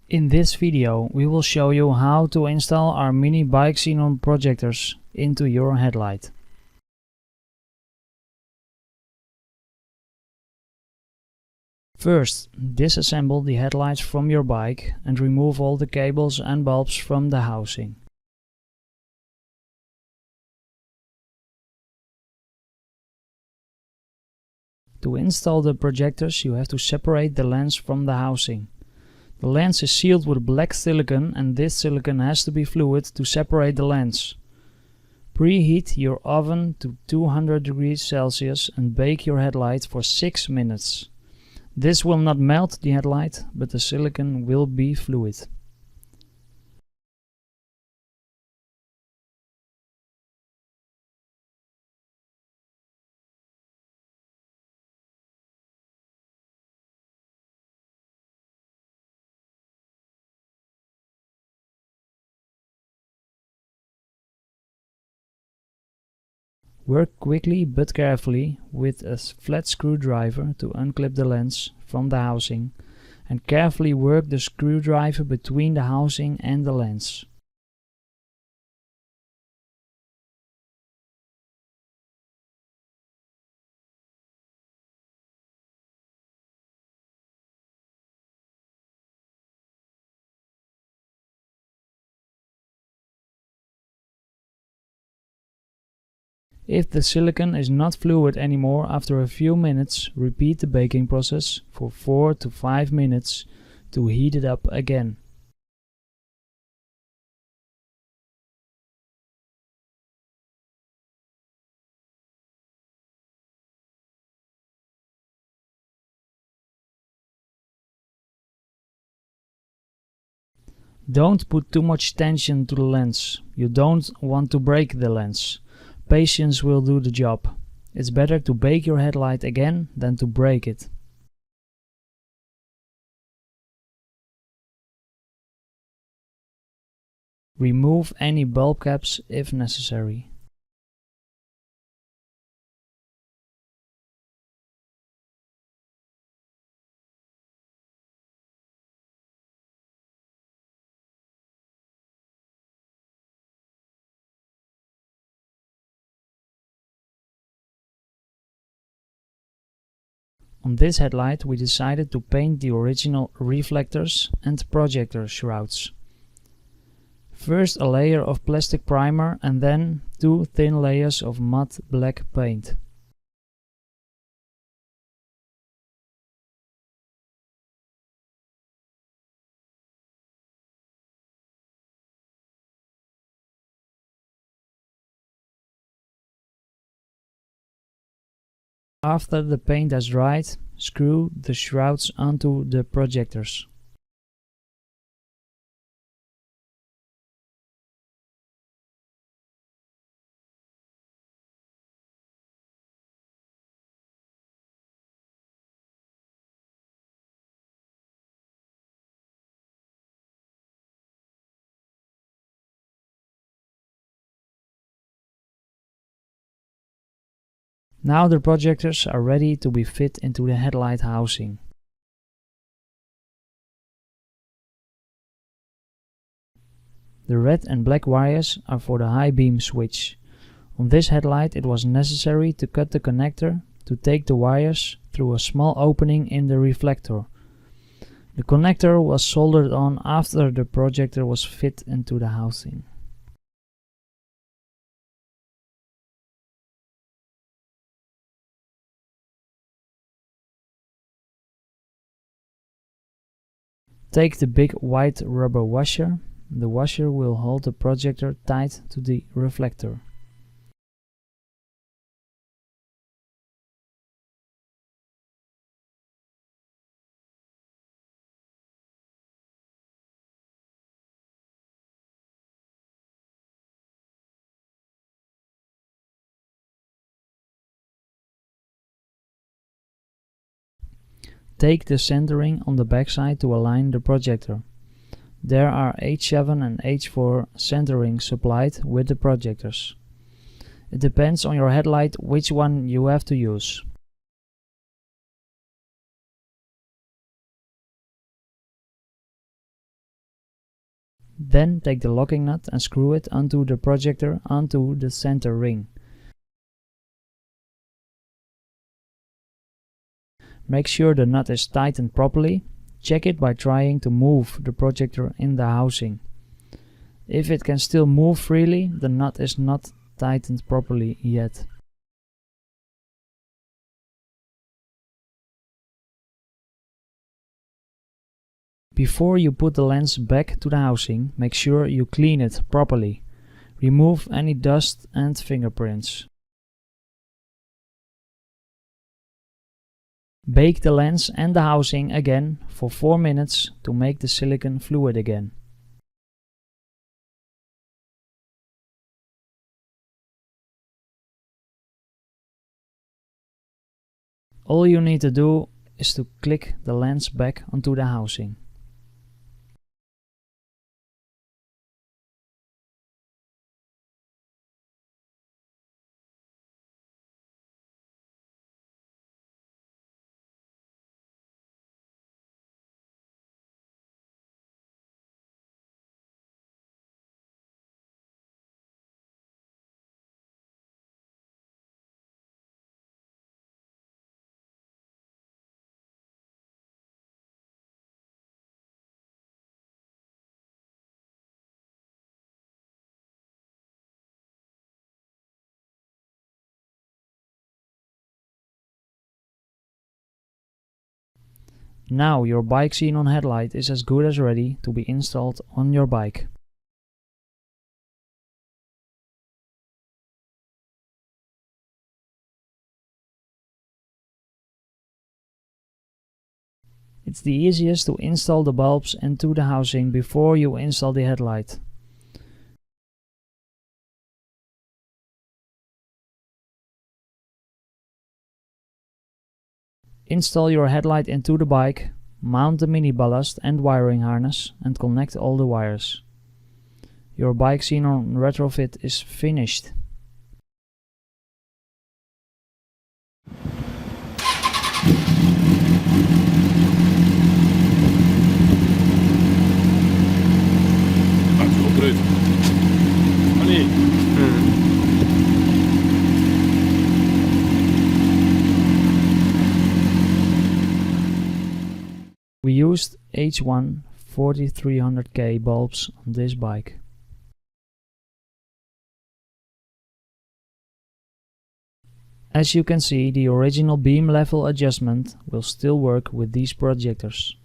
In this video we will show you how to install our Mini Bi-Xenon projectors into your headlight. First, disassemble the headlights from your bike and remove all the cables and bulbs from the housing. To install the projectors you have to separate the lens from the housing. The lens is sealed with black silicone and this silicone has to be fluid to separate the lens. Preheat your oven to 200 degrees Celsius and bake your headlight for 6 minutes. This will not melt the headlight, but the silicone will be fluid. Work quickly but carefully with a flat screwdriver to unclip the lens from the housing and carefully work the screwdriver between the housing and the lens. If the silicone is not fluid anymore after a few minutes, repeat the baking process for 4 to 5 minutes to heat it up again. Don't put too much tension to the lens. You don't want to break the lens. Patience will do the job. It's better to bake your headlight again than to break it. Remove any bulb caps if necessary. On this headlight we decided to paint the original reflectors and projector shrouds. First a layer of plastic primer and then 2 thin layers of matte black paint. After the paint has dried, screw the shrouds onto the projectors. Now the projectors are ready to be fit into the headlight housing. The red and black wires are for the high beam switch. On this headlight it was necessary to cut the connector to take the wires through a small opening in the reflector. The connector was soldered on after the projector was fit into the housing. Take the big white rubber washer. The washer will hold the projector tight to the reflector. Take the centering on the backside to align the projector. There are H7 and H4 centering supplied with the projectors. It depends on your headlight which one you have to use. Then take the locking nut and screw it onto the projector onto the center ring. Make sure the nut is tightened properly. Check it by trying to move the projector in the housing. If it can still move freely, the nut is not tightened properly yet. Before you put the lens back to the housing, make sure you clean it properly. Remove any dust and fingerprints. Bake the lens and the housing again for 4 minutes to make the silicone fluid again. All you need to do is to click the lens back onto the housing. Now your Bi-Xenon headlight is as good as ready to be installed on your bike. It's the easiest to install the bulbs into the housing before you install the headlight. Install your headlight into the bike, mount the mini ballast and wiring harness and connect all the wires. Your Bi-Xenon retrofit is finished. We used H1 4300K bulbs on this bike. As you can see, the original beam level adjustment will still work with these projectors.